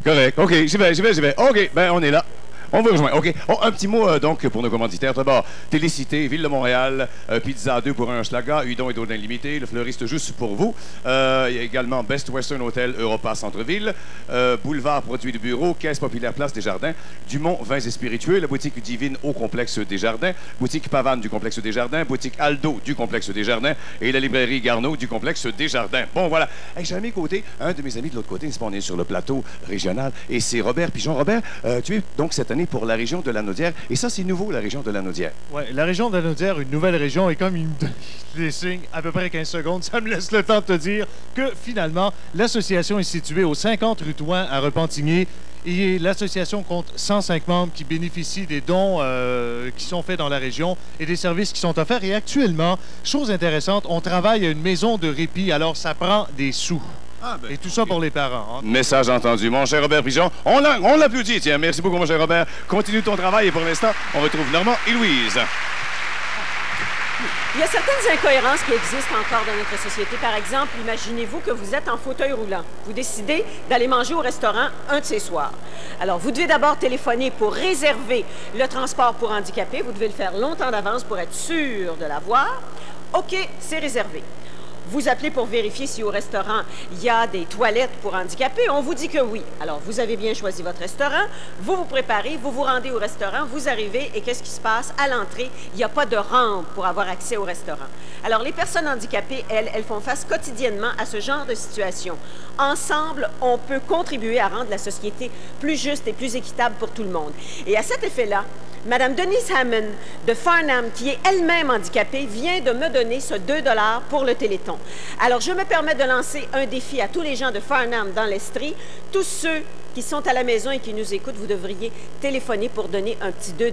Correct. OK, j'y vais. OK, ben on est là. On vous rejoint. OK. Oh, un petit mot, donc, pour nos commanditaires. D'abord, Télécité, Ville de Montréal, Pizza 2 pour 1 Schlaga, Udon et Daudin Limité, Le Fleuriste juste pour vous. Il y a également Best Western Hotel, Europa Centre-Ville, Boulevard Produits de Bureau, Caisse Populaire Place des Jardins, Dumont Vins et Spiritueux, la boutique Divine au Complexe des Jardins, boutique Pavane du Complexe des Jardins, boutique Aldo du Complexe des Jardins et la librairie Garneau du Complexe des Jardins. Bon, voilà. Hey, j'ai à mes côtés, un de mes amis de l'autre côté, on est sur le plateau régional, et c'est Robert Pigeon. Robert, tu es donc cette année pour la région de Lanaudière. Et ça, c'est nouveau, la région de Lanaudière. Oui, la région de Lanaudière, une nouvelle région. Et comme il me donne des signes à peu près 15 secondes, ça me laisse le temps de te dire que finalement, l'association est située au 50 rue Touin à Repentigny. Et l'association compte 105 membres qui bénéficient des dons qui sont faits dans la région et des services qui sont offerts. Et actuellement, chose intéressante, on travaille à une maison de répit. Alors, ça prend des sous. Ah, ben, et tout ça pour les parents. Hein. Message entendu. Mon cher Robert Pigeon, on l'applaudit. Tiens, merci beaucoup, mon cher Robert. Continue ton travail et pour l'instant, on retrouve Normand et Louise. Il y a certaines incohérences qui existent encore dans notre société. Par exemple, imaginez-vous que vous êtes en fauteuil roulant. Vous décidez d'aller manger au restaurant un de ces soirs. Alors, vous devez d'abord téléphoner pour réserver le transport pour handicapés. Vous devez le faire longtemps d'avance pour être sûr de l'avoir. OK, c'est réservé. Vous appelez pour vérifier si au restaurant, il y a des toilettes pour handicapés. On vous dit que oui. Alors, vous avez bien choisi votre restaurant. Vous vous préparez, vous vous rendez au restaurant, vous arrivez et qu'est-ce qui se passe? À l'entrée, il n'y a pas de rampe pour avoir accès au restaurant. Alors, les personnes handicapées, elles font face quotidiennement à ce genre de situation. Ensemble, on peut contribuer à rendre la société plus juste et plus équitable pour tout le monde. Et à cet effet-là, Madame Denise Hammond de Farnham, qui est elle-même handicapée, vient de me donner ce 2 $ pour le Téléthon. Alors, je me permets de lancer un défi à tous les gens de Farnham dans l'Estrie. Tous ceux qui sont à la maison et qui nous écoutent, vous devriez téléphoner pour donner un petit 2 $.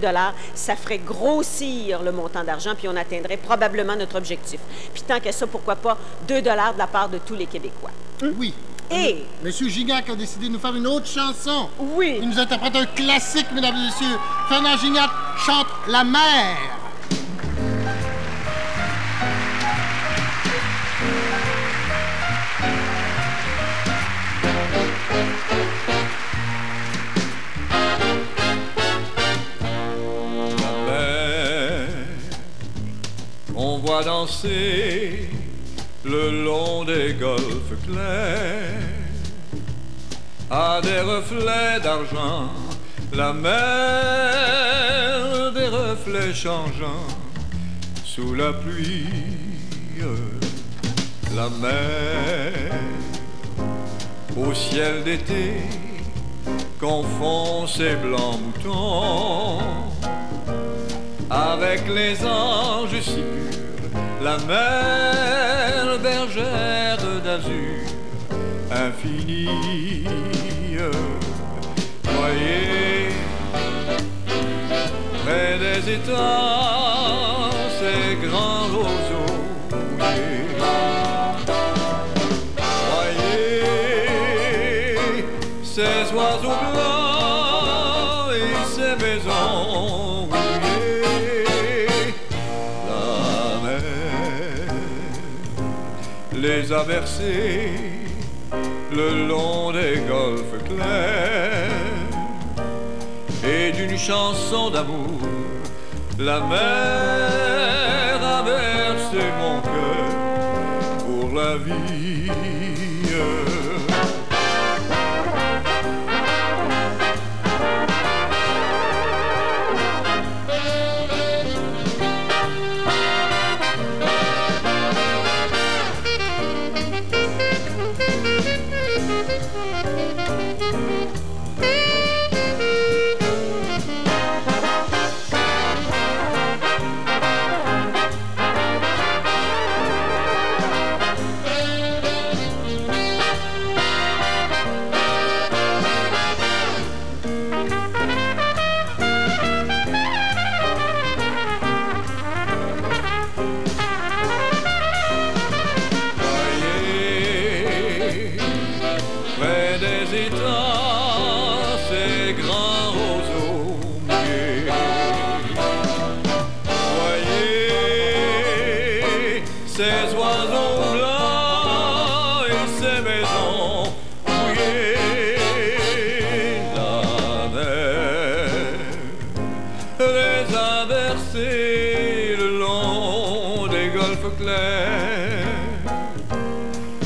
Ça ferait grossir le montant d'argent, puis on atteindrait probablement notre objectif. Puis tant qu'à ça, pourquoi pas 2 $ de la part de tous les Québécois. Oui. Et... Monsieur Gignac a décidé de nous faire une autre chanson. Oui. Il nous interprète un classique, mesdames et messieurs. Fernand Gignac chante La mer. La mer, on voit danser le long des golfes clairs, à des reflets d'argent, la mer, des reflets changeants, sous la pluie, la mer, au ciel d'été, confond ses blancs moutons, avec les anges si purs, la mer, bergère d'azur infinie. Voyez, près des étangs, ces grands roseaux mouillés. Voyez, ces oiseaux blancs et ces maisons mouillées. La mer les a bercés le long des golfes clairs, et d'une chanson d'amour, la mer a bercé mon cœur pour la vie. strophe claire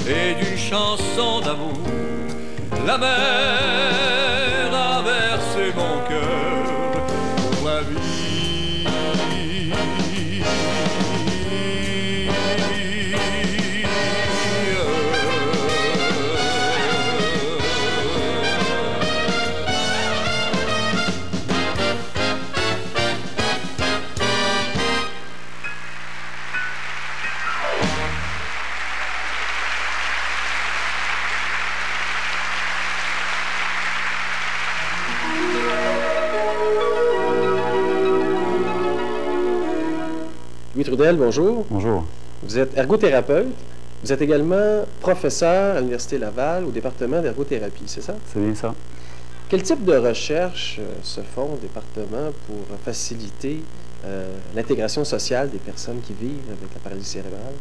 et d'une chanson d'amour. La mer a versé mon cœur pour la vie. Louis Trudel, bonjour. Bonjour. Vous êtes ergothérapeute. Vous êtes également professeur à l'Université Laval au département d'ergothérapie, c'est ça? C'est bien ça. Quel type de recherches se font au département pour faciliter l'intégration sociale des personnes qui vivent avec la paralysie cérébrale?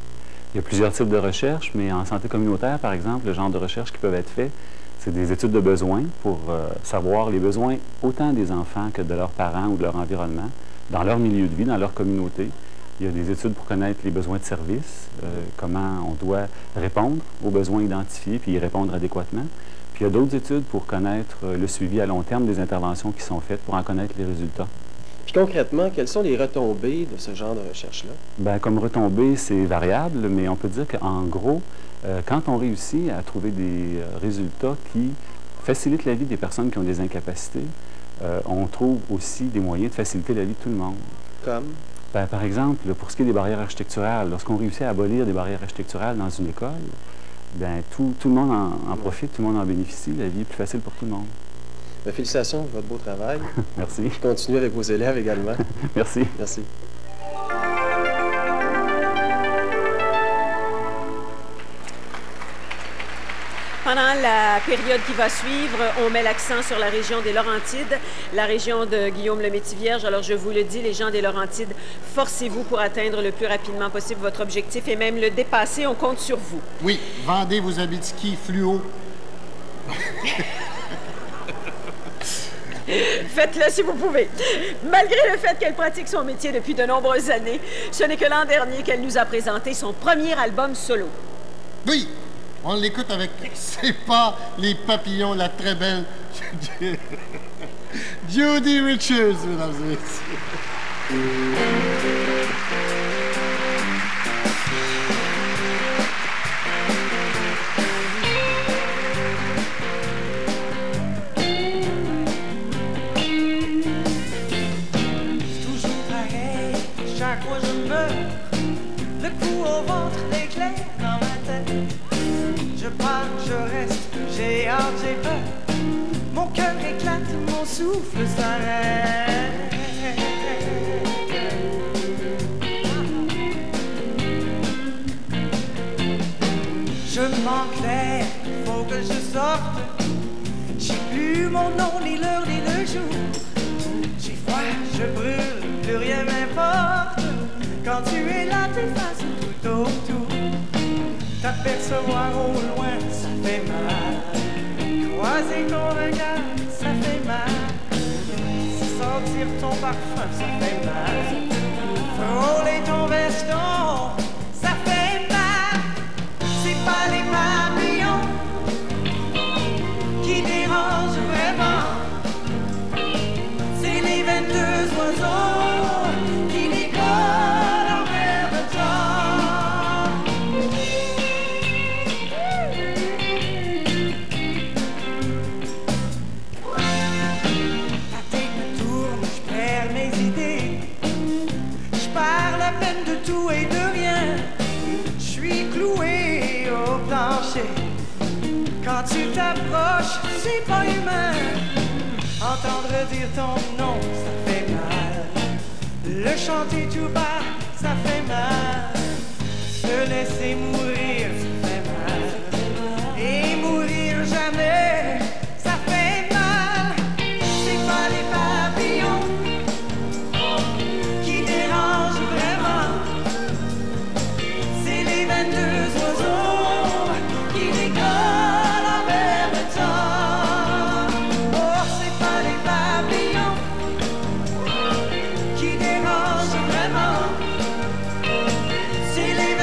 Il y a plusieurs types de recherches, mais en santé communautaire, par exemple, le genre de recherches qui peuvent être faites, c'est des études de besoins pour savoir les besoins autant des enfants que de leurs parents ou de leur environnement, dans leur milieu de vie, dans leur communauté. Il y a des études pour connaître les besoins de service, comment on doit répondre aux besoins identifiés puis y répondre adéquatement. Puis il y a d'autres études pour connaître le suivi à long terme des interventions qui sont faites pour en connaître les résultats. Puis concrètement, quelles sont les retombées de ce genre de recherche-là? Bien, comme retombées, c'est variable, mais on peut dire qu'en gros, quand on réussit à trouver des résultats qui facilitent la vie des personnes qui ont des incapacités, on trouve aussi des moyens de faciliter la vie de tout le monde. Comme? Bien, par exemple, pour ce qui est des barrières architecturales, lorsqu'on réussit à abolir des barrières architecturales dans une école, bien, tout le monde en profite, tout le monde en bénéficie, la vie est plus facile pour tout le monde. Bien, félicitations pour votre beau travail. Merci. Continuez avec vos élèves également. Merci. Merci. Pendant la période qui va suivre, on met l'accent sur la région des Laurentides, la région de Guillaume-le-Métis-Vierge. Alors, je vous le dis, les gens des Laurentides, forcez-vous pour atteindre le plus rapidement possible votre objectif et même le dépasser. On compte sur vous. Oui, vendez vos habits de ski fluo. Faites-le si vous pouvez. Malgré le fait qu'elle pratique son métier depuis de nombreuses années, ce n'est que l'an dernier qu'elle nous a présenté son premier album solo. Oui, on l'écoute avec C'est pas les papillons, la très belle Jody Richards, mesdames et messieurs. Chaque fois je meurs, le coup au ventre, l'éclair dans ma tête. Je pars, je reste, j'ai hâte, j'ai peur. Mon cœur éclate, mon souffle s'arrête. Je manque d'air, faut que je sorte. J'ai plus mon nom, ni l'heure, ni le jour. J'ai froid, je brûle, plus rien m'importe. Quand tu es là, t'effaces tout autour. T'apercevoir au loin, ça fait mal. Croiser ton regard, ça fait mal. Sentir ton parfum, ça fait mal. Frôler ton veston, ça fait mal. C'est pas les papillons qui dérangent vraiment. C'est les 22 oiseaux qui décollent en mer de temps. La tête me tourne, je perds mes idées. Je parle à peine de tout et de rien. Je suis cloué au plancher. Quand tu t'approches, c'est pas humain. Entendre dire ton nom, ça fait mal. Le chanter tout bas, ça fait mal. Se laisser mourir, ça fait mal. Et mourir jamais, ça fait mal. C'est pas les papillons qui dérangent vraiment. C'est les 22 oiseaux qui décollent en même temps. Oh, c'est pas les papillons qui dérangent vraiment. C'est les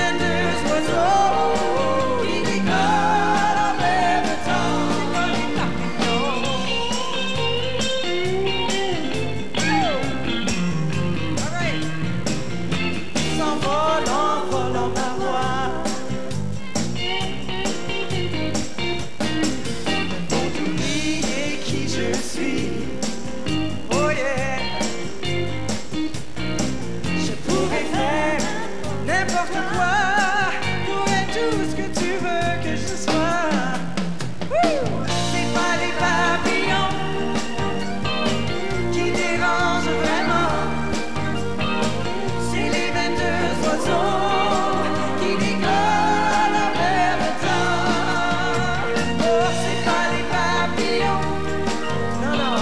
n'importe quoi pour être tout ce que tu veux que je sois. C'est pas les papillons qui dérangent vraiment, c'est les 22 oiseaux qui décollent en même temps. Oh, c'est pas les papillons, non, non,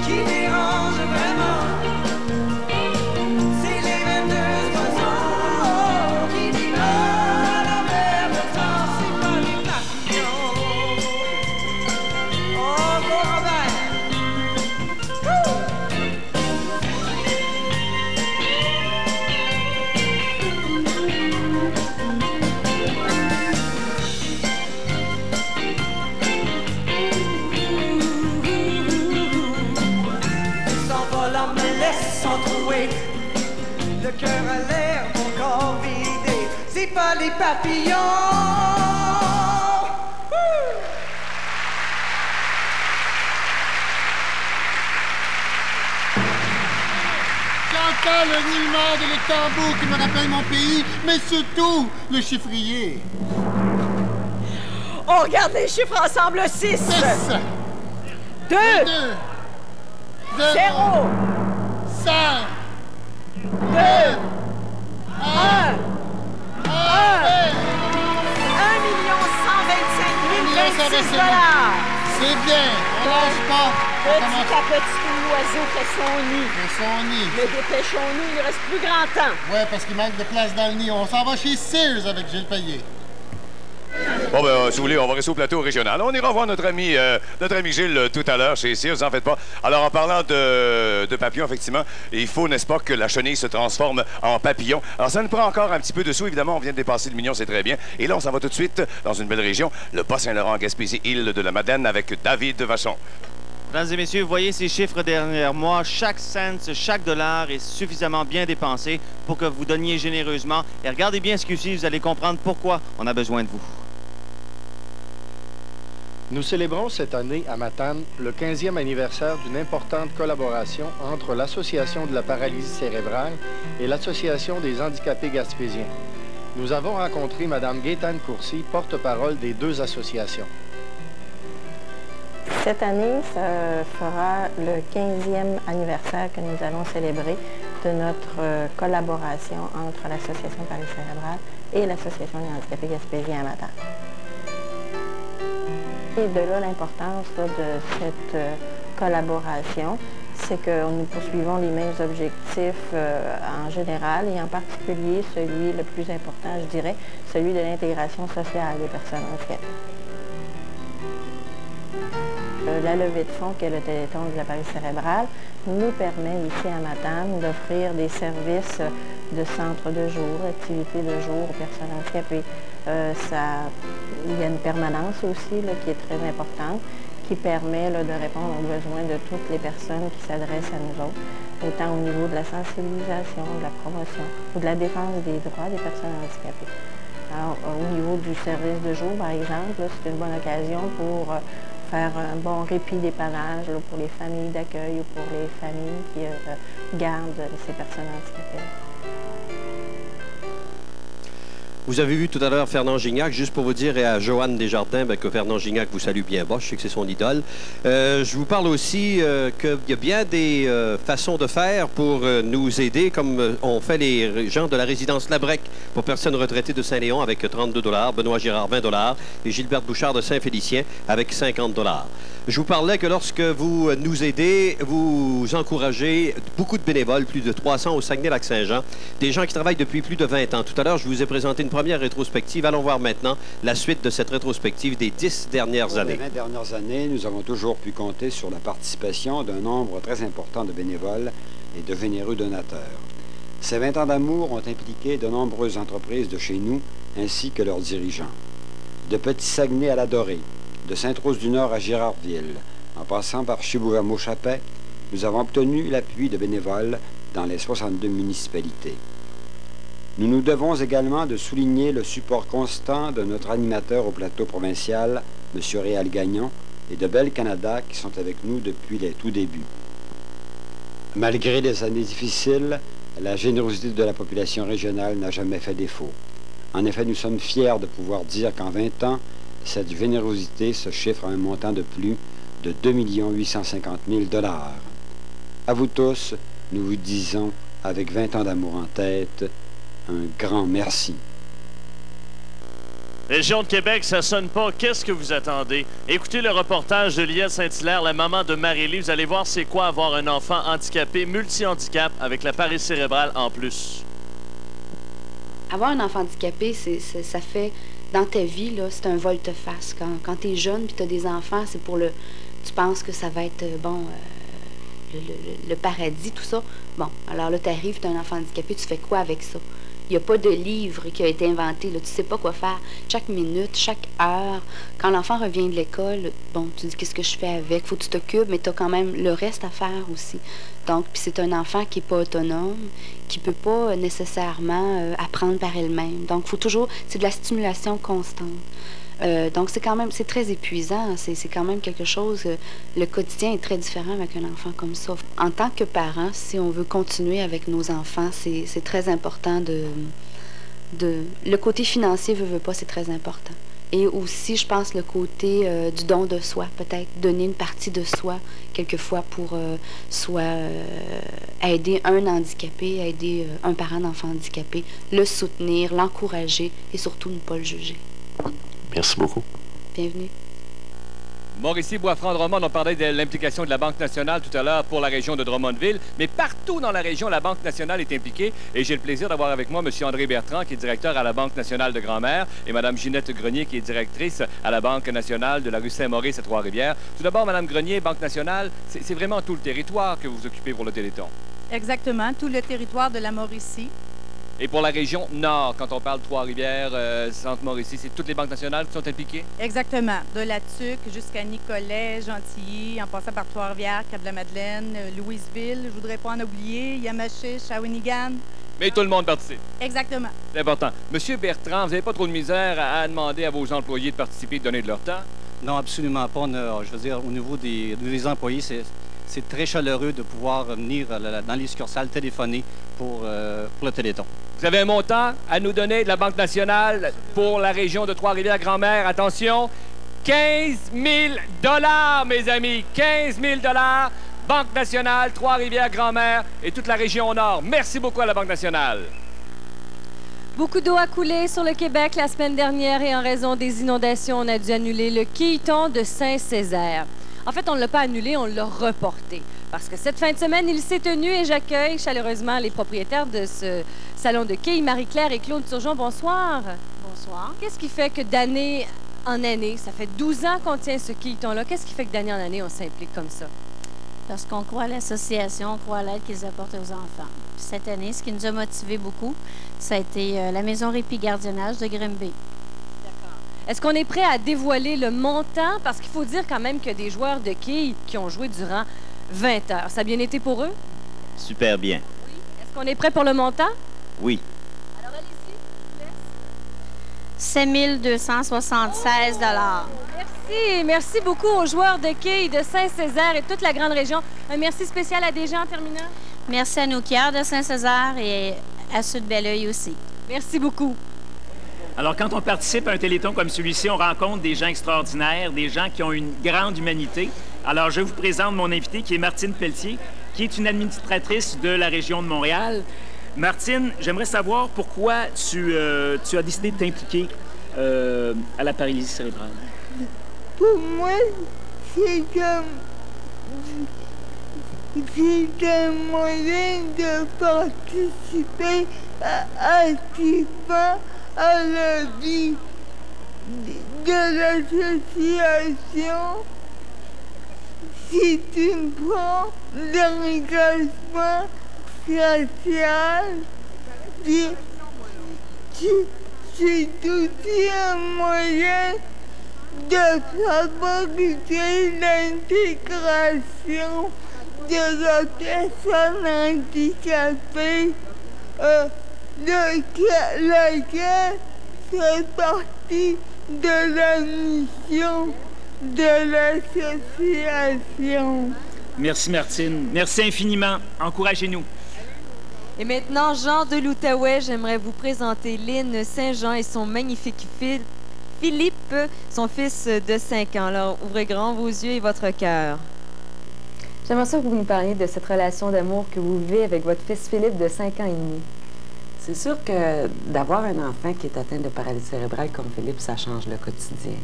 qui dérangent vraiment, c'est les 22 oiseaux qui décollent en même temps. C'est pas les papillons. Oh, bon Robert. S'envole en me laissant trouer le cœur à l'air, mon corps vidé. C'est pas les papillons. J'entends le roulement de le tambour qui me rappelle mon pays, mais surtout le chiffrier. On regarde les chiffres ensemble. 6, 6, 2, 2, 0, 5, 2, 1, 1 1,125,026 $. C'est bien, on lâche pas. On Petit commence à petit, l'oiseau fait son nid. avec son nid. Mais dépêchons-nous, il ne reste plus grand temps. Ouais, parce qu'il manque de place dans le nid. On s'en va chez Sears avec Gilles Payet. Bon, ben, si vous voulez, on va rester au plateau régional. On ira voir notre ami Gilles tout à l'heure chez Sears, vous en faites pas. Alors, en parlant de papillons, effectivement, il faut, n'est-ce pas, que la chenille se transforme en papillon. Alors, ça nous prend encore un petit peu de sous, évidemment. On vient de dépasser le million, c'est très bien. Et là, on s'en va tout de suite dans une belle région, le Bas-Saint-Laurent, Gaspésie, île de la Madeleine, avec David Vachon. Mesdames et messieurs, vous voyez ces chiffres derrière moi. Chaque cent, chaque dollar est suffisamment bien dépensé pour que vous donniez généreusement. Et regardez bien ce qui suit, vous allez comprendre pourquoi on a besoin de vous. Nous célébrons cette année à Matane le 15e anniversaire d'une importante collaboration entre l'Association de la paralysie cérébrale et l'Association des handicapés gaspésiens. Nous avons rencontré Mme Gaétane Courcy, porte-parole des deux associations. Cette année, ça fera le 15e anniversaire que nous allons célébrer de notre collaboration entre l'Association paralysie cérébrale et l'Association des handicapés gaspésiens à Matane. Et de là, l'importance de cette collaboration, c'est que nous poursuivons les mêmes objectifs en général et en particulier celui le plus important, je dirais, celui de l'intégration sociale des personnes handicapées. La levée de fonds qu'est le Téléthon de la paralysie cérébrale nous permet ici à Matane d'offrir des services de centre de jour, activités de jour aux personnes handicapées. Il y a une permanence aussi là, qui est très importante, qui permet là, de répondre aux besoins de toutes les personnes qui s'adressent à nous autres, autant au niveau de la sensibilisation, de la promotion ou de la défense des droits des personnes handicapées. Alors, au niveau du service de jour, par exemple, c'est une bonne occasion pour faire un bon répit dépannage là, pour les familles d'accueil ou pour les familles qui gardent ces personnes handicapées. Vous avez vu tout à l'heure Fernand Gignac, juste pour vous dire et à Joanne Desjardins que Fernand Gignac vous salue bien bas, je sais que c'est son idole. Je vous parle aussi qu'il y a bien des façons de faire pour nous aider, comme ont fait les gens de la résidence Labrec pour personnes retraitées de Saint-Léon avec 32 $, Benoît Girard 20 $ et Gilberte Bouchard de Saint-Félicien avec 50 $. Je vous parlais que lorsque vous nous aidez, vous encouragez beaucoup de bénévoles, plus de 300 au Saguenay-Lac-Saint-Jean, des gens qui travaillent depuis plus de 20 ans. Tout à l'heure, je vous ai présenté une première rétrospective. Allons voir maintenant la suite de cette rétrospective des 10 dernières années. Les 20 dernières années, nous avons toujours pu compter sur la participation d'un nombre très important de bénévoles et de généreux donateurs. Ces 20 ans d'amour ont impliqué de nombreuses entreprises de chez nous, ainsi que leurs dirigeants. De Petit Saguenay à la Dorée, de Sainte-Rose-du-Nord à Girardville, en passant par Chibougamau-Chapais, nous avons obtenu l'appui de bénévoles dans les 62 municipalités. Nous nous devons également de souligner le support constant de notre animateur au plateau provincial, M. Réal Gagnon, et de Bell Canada qui sont avec nous depuis les tout débuts. Malgré les années difficiles, la générosité de la population régionale n'a jamais fait défaut. En effet, nous sommes fiers de pouvoir dire qu'en 20 ans, cette générosité se chiffre à un montant de plus de 2 850 000 $. À vous tous, nous vous disons, avec 20 ans d'amour en tête, un grand merci. Région de Québec, ça sonne pas. Qu'est-ce que vous attendez? Écoutez le reportage de Liette Saint-Hilaire, la maman de Marie-Lie. Vous allez voir c'est quoi avoir un enfant handicapé, multi-handicap, avec la paralysie cérébrale en plus. Avoir un enfant handicapé, ça fait, dans ta vie, là, c'est un volte-face. Quand tu es jeune et tu as des enfants, c'est pour le... Tu penses que ça va être, le paradis, tout ça. Bon, alors là, tu arrives, tu as un enfant handicapé, tu fais quoi avec ça? Il n'y a pas de livre qui a été inventé. Là. Tu ne sais pas quoi faire. Chaque minute, chaque heure, quand l'enfant revient de l'école, bon, tu dis qu'est-ce que je fais avec? Faut que tu t'occupes, mais tu as quand même le reste à faire aussi. Donc, puis c'est un enfant qui n'est pas autonome, qui ne peut pas nécessairement apprendre par elle-même. Donc, faut toujours, c'est de la stimulation constante. Donc, c'est très épuisant. C'est quand même quelque chose, le quotidien est très différent avec un enfant comme ça. En tant que parent, si on veut continuer avec nos enfants, c'est très important le côté financier, veut pas, c'est très important. Et aussi, je pense, le côté du don de soi, peut-être donner une partie de soi, quelquefois, pour soit aider un handicapé, aider un parent d'enfant handicapé, le soutenir, l'encourager et surtout ne pas le juger. Merci beaucoup. Bienvenue. Mauricie Boisfranc-Drummond, on parlait de l'implication de la Banque nationale tout à l'heure pour la région de Drummondville, mais partout dans la région, la Banque nationale est impliquée et j'ai le plaisir d'avoir avec moi M. André Bertrand, qui est directeur à la Banque nationale de Grand-Mère, et Mme Ginette Grenier, qui est directrice à la Banque nationale de la rue Saint-Maurice à Trois-Rivières. Tout d'abord, Mme Grenier, Banque nationale, c'est vraiment tout le territoire que vous occupez pour le Téléthon. Exactement, tout le territoire de la Mauricie. Et pour la région Nord, quand on parle de Trois-Rivières, Sainte-Mauricie, c'est toutes les banques nationales qui sont impliquées? Exactement. De la Tuque jusqu'à Nicolet, Gentilly, en passant par Trois-Rivières, Cap-de-la-Madeleine, Louisville, je voudrais pas en oublier, Yamachiche, Shawinigan. Mais tout le monde participe. Exactement. C'est important. Monsieur Bertrand, vous n'avez pas trop de misère à demander à vos employés de participer, de donner de leur temps? Non, absolument pas. Je veux dire, au niveau des employés, c'est très chaleureux de pouvoir venir dans les succursales téléphoner pour le Téléthon. Vous avez un montant à nous donner de la Banque nationale pour la région de Trois-Rivières-Grand-Mère. Attention, 15 000 $, mes amis, 15 000 $. Banque nationale, Trois-Rivières-Grand-Mère et toute la région Nord. Merci beaucoup à la Banque nationale. Beaucoup d'eau a coulé sur le Québec la semaine dernière et en raison des inondations, on a dû annuler le quilletton de Saint-Césaire. En fait, on ne l'a pas annulé, on l'a reporté. Parce que cette fin de semaine, il s'est tenu et j'accueille chaleureusement les propriétaires de ce salon de quilles, Marie-Claire et Claude Turgeon. Bonsoir. Bonsoir. Qu'est-ce qui fait que d'année en année, ça fait 12 ans qu'on tient ce quilleton-là, qu'est-ce qui fait que d'année en année, on s'implique comme ça? Parce qu'on croit à l'association, on croit à l'aide qu'ils apportent aux enfants. Puis cette année, ce qui nous a motivés beaucoup, ça a été la Maison Répit Gardiennage de Grimby. Est-ce qu'on est prêt à dévoiler le montant? Parce qu'il faut dire quand même qu'il y a des joueurs de quilles qui ont joué durant 20 heures. Ça a bien été pour eux? Super bien. Oui. Est-ce qu'on est prêt pour le montant? Oui. Alors, allez-y, je vous laisse. 7 276 $. Merci. Merci beaucoup aux joueurs de quilles de Saint-Césaire et toute la grande région. Un merci spécial à des gens en terminant. Merci à nos quilleurs de Saint-Césaire et à ceux de Belleuil aussi. Merci beaucoup. Alors, quand on participe à un téléthon comme celui-ci, on rencontre des gens extraordinaires, des gens qui ont une grande humanité. Alors, je vous présente mon invité, qui est Martine Pelletier, qui est une administratrice de la région de Montréal. Martine, j'aimerais savoir pourquoi tu as décidé de t'impliquer à la paralysie cérébrale. Pour moi, c'est un moyen de participer activement à la vie de l'association. C'est une forme d'engagement social. C'est aussi un moyen de favoriser l'intégration de la personne handicapée, laquelle fait partie de la mission de l'association. Merci, Martine. Merci infiniment. Encouragez-nous. Et maintenant, Jean de l'Outaouais, j'aimerais vous présenter Lynn Saint-Jean et son magnifique Philippe, son fils de 5 ans. Alors, ouvrez grand vos yeux et votre cœur. J'aimerais ça que vous nous parliez de cette relation d'amour que vous vivez avec votre fils Philippe de 5 ans et demi. C'est sûr que d'avoir un enfant qui est atteint de paralysie cérébrale comme Philippe, ça change le quotidien.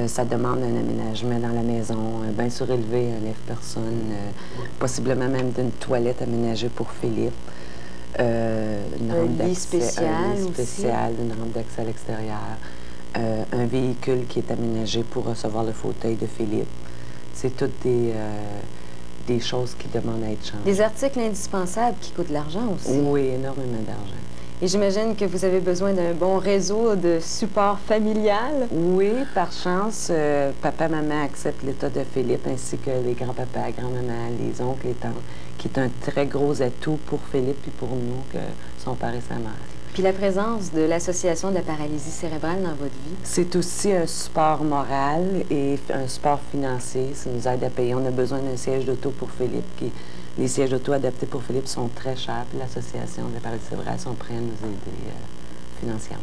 Ça demande un aménagement dans la maison, un bain surélevé, un lève-personne, possiblement même d'une toilette aménagée pour Philippe. Une rampe d'accès, un lit spécial, une rampe d'accès à l'extérieur, un véhicule qui est aménagé pour recevoir le fauteuil de Philippe. C'est toutes des choses qui demandent à être changées. Des articles indispensables qui coûtent de l'argent aussi. Oui, énormément d'argent. Et j'imagine que vous avez besoin d'un bon réseau de support familial. Oui, par chance, papa, maman acceptent l'état de Philippe, ainsi que les grands-papas, grand-maman, les oncles et tantes, qui est un très gros atout pour Philippe et pour nous, que son père et sa mère. Puis la présence de l'Association de la paralysie cérébrale dans votre vie? C'est aussi un support moral et un support financier. Ça nous aide à payer. On a besoin d'un siège d'auto pour Philippe. Les sièges d'auto adaptés pour Philippe sont très chers. Puis l'Association de la paralysie cérébrale sont prêts à nous aider financièrement.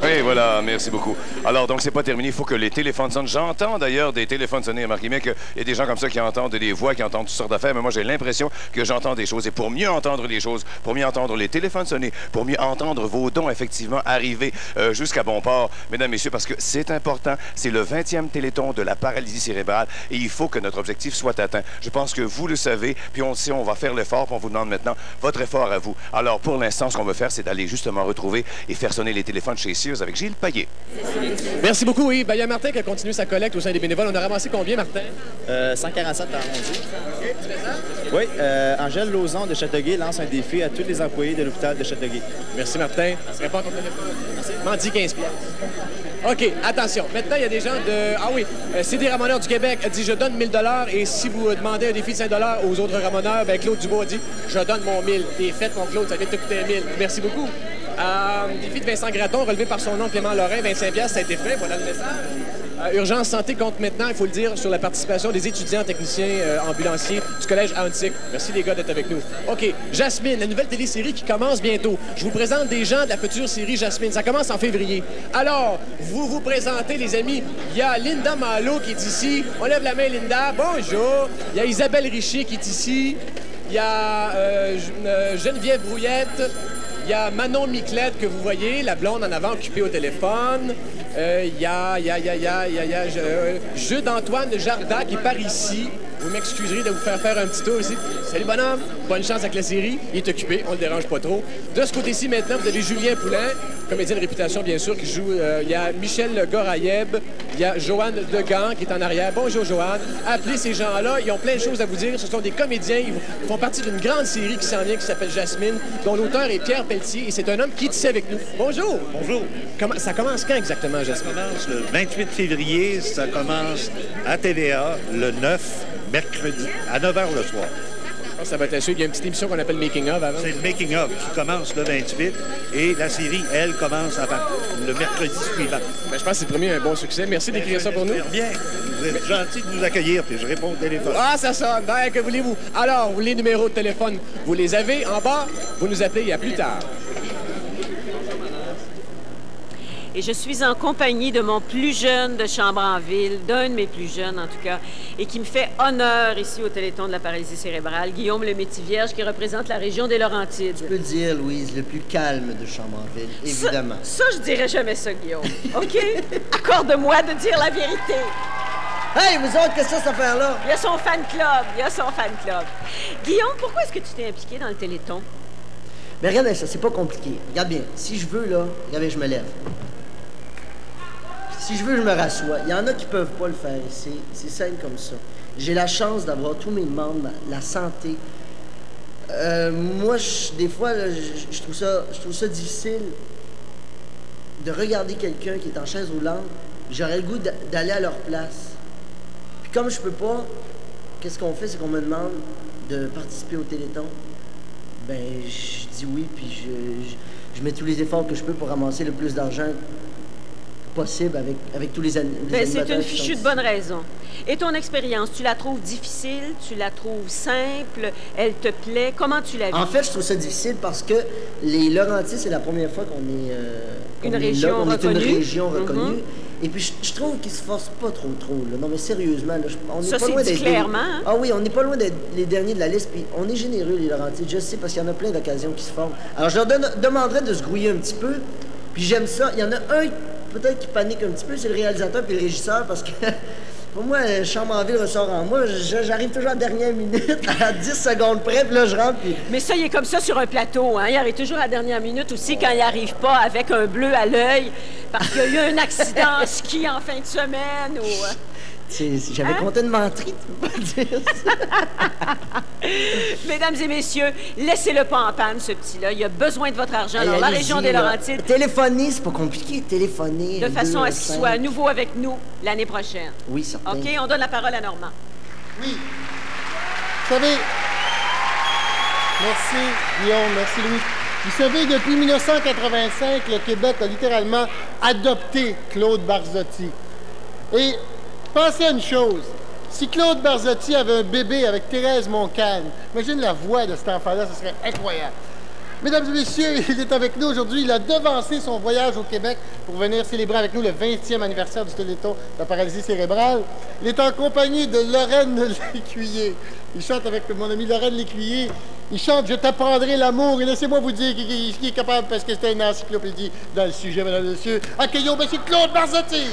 Oui, voilà, merci beaucoup. Alors, donc, c'est pas terminé. Il faut que les téléphones sonnent. J'entends d'ailleurs des téléphones sonner. Remarquez bien qu'il y a des gens comme ça qui entendent des voix, qui entendent toutes sortes d'affaires, mais moi, j'ai l'impression que j'entends des choses. Et pour mieux entendre les choses, pour mieux entendre les téléphones sonner, pour mieux entendre vos dons, effectivement, arriver jusqu'à bon port, mesdames, messieurs, parce que c'est important. C'est le 20e Téléthon de la paralysie cérébrale et il faut que notre objectif soit atteint. Je pense que vous le savez, puis on sait, on va faire l'effort, puis on vous demande maintenant votre effort à vous. Alors, pour l'instant, ce qu'on veut faire, c'est d'aller justement retrouver et faire sonner les téléphones chez Sears avec Gilles Payet. Merci beaucoup, oui. Ben, il y a Martin qui a continué sa collecte au sein des bénévoles. On a ramassé combien, Martin? 147 par arrondi. Oui, Angèle Lauzon de Châteauguay lance un défi à tous les employés de l'hôpital de Châteauguay. Merci, Martin. Ça serait pas ton téléphone. Merci. M'en dis 15 $. OK, attention. Maintenant, il y a des gens de... Ah oui, CD Ramoneur du Québec a dit « Je donne 1000 $. Et si vous demandez un défi de 5 $ aux autres ramoneurs, ben Claude Dubois a dit « Je donne mon 1000 ». T'es fait, mon Claude, ça vient te coûter 1000. Merci beaucoup. Défi de Vincent Gratton, relevé par son nom Clément Lorrain, 25 $, ça a été fait, voilà le message. Urgence Santé compte maintenant, il faut le dire, sur la participation des étudiants techniciens ambulanciers du collège Ahuntsic. Merci les gars d'être avec nous. OK, Jasmine, la nouvelle télésérie qui commence bientôt. Je vous présente des gens de la future série Jasmine. Ça commence en février. Alors, vous présentez, les amis, il y a Linda Malo qui est ici. On lève la main, Linda. Bonjour. Il y a Isabelle Richer qui est ici. Il y a Geneviève Brouillette. Il y a Manon Miclette que vous voyez, la blonde en avant occupée au téléphone. Il y a Jude Antoine Jardin qui est par ici. Vous m'excuserez de vous faire un petit tour ici. Salut bonhomme, bonne chance avec la série. Il est occupé, on le dérange pas trop. De ce côté-ci maintenant, vous avez Julien Poulain, comédien de réputation bien sûr, qui joue. Il y a Michel Gorayeb, il y a Joanne Degan qui est en arrière. Bonjour Joanne. Appelez ces gens-là, ils ont plein de choses à vous dire. Ce sont des comédiens, ils font partie d'une grande série qui s'en vient, qui s'appelle Jasmine, dont l'auteur est Pierre Pelletier et c'est un homme qui est ici avec nous. Bonjour. Bonjour. Ça commence quand exactement, Jasmine? Ça commence le 28 février, ça commence à TVA le 9, mercredi, à 9 h le soir. Ça va être sûr. Il y a une petite émission qu'on appelle Making of avant. C'est le Making of qui commence le 28 et la série, elle, commence avant, le mercredi suivant. Ben, je pense que c'est le premier un bon succès. Merci d'écrire ça pour nous. Bien. Vous êtes gentil de nous accueillir, puis je réponds au téléphone. Ah, ça sonne. Ben, que voulez-vous? Alors, les numéros de téléphone, vous les avez en bas. Vous nous appelez, il y a plus tard. Et je suis en compagnie de mon plus jeune de Chambre-en-Ville, d'un de mes plus jeunes en tout cas, et qui me fait honneur ici au Téléthon de la paralysie cérébrale, Guillaume le Métis-Vierge, qui représente la région des Laurentides. Tu peux le dire, Louise, le plus calme de Chambre-en-Ville, évidemment. Ça, je dirais jamais ça, Guillaume. OK? Accorde-moi de dire la vérité. Hey, vous autres, qu'est-ce que c'est cette affaire-là? Il y a son fan club. Guillaume, pourquoi est-ce que tu t'es impliqué dans le Téléthon? Mais regardez ça, c'est pas compliqué. Regarde bien, si je veux, là, regardez, je me lève. Si je veux, je me rassois. Il y en a qui peuvent pas le faire ici. C'est simple comme ça. J'ai la chance d'avoir tous mes membres, la santé. Moi, des fois, là, je trouve ça difficile de regarder quelqu'un qui est en chaise roulante. J'aurais le goût d'aller à leur place. Puis comme je peux pas, qu'est-ce qu'on fait? C'est qu'on me demande de participer au Téléthon. Ben, je dis oui, puis je mets tous les efforts que je peux pour ramasser le plus d'argent possible avec tous les animateurs. C'est une qui sont fichue de ici. bonne raison. Et ton expérience, tu la trouves difficile? Tu la trouves simple? Elle te plaît? Comment tu la vis? En fait, je trouve ça difficile parce que les Laurentides, c'est la première fois qu'on est, Une région qu'on est une reconnue. région reconnue. Et puis, je trouve qu'ils se forcent pas trop, là. Non, mais sérieusement, là, on n'est Ça, pas c'est loin dit d'être... clairement, hein? Ah oui, on n'est pas loin d'être les derniers de la liste, puis on est généreux, les Laurentides, je sais, parce qu'il y en a plein d'occasions qui se forment. Alors, je leur demanderais de se grouiller un petit peu, puis j'aime ça. Il y en a un, peut-être, qui panique un petit peu, c'est le réalisateur puis le régisseur, parce que... Pour moi, Charmanville ressort en moi. J'arrive toujours à la dernière minute, à 10 secondes près, puis là, je rentre, puis... Mais ça, il est comme ça sur un plateau, hein? Il arrive toujours à la dernière minute aussi quand il n'arrive pas avec un bleu à l'œil parce qu'il y a eu un accident en ski en fin de semaine ou... J'avais compté une menterie, tu peux pas dire ça. Mesdames et messieurs, laissez-le pas en panne, ce petit-là. Il a besoin de votre argent. Alors, la allez-y, région des là. Laurentides... Téléphoner, c'est pas compliqué, téléphoner. De façon à ce 2, qu'il 5. soit à nouveau avec nous l'année prochaine. Oui, certain. OK, on donne la parole à Normand. Oui. Vous savez... Merci, Guillaume. Merci, Louis. Vous savez, depuis 1985, le Québec a littéralement adopté Claude Barzotti. Et pensez à une chose. Si Claude Barzotti avait un bébé avec Thérèse Montcalm, imagine la voix de cet enfant-là, ce serait incroyable. Mesdames et messieurs, il est avec nous aujourd'hui. Il a devancé son voyage au Québec pour venir célébrer avec nous le 20e anniversaire du Téléthon de la paralysie cérébrale. Il est en compagnie de Lorraine Lécuyer. Il chante avec mon ami Lorraine Lécuyer. Il chante « Je t'apprendrai l'amour » et laissez-moi vous dire qu'il est capable parce que c'est une encyclopédie dans le sujet, mesdames et messieurs. Accueillons M. Claude Barzotti.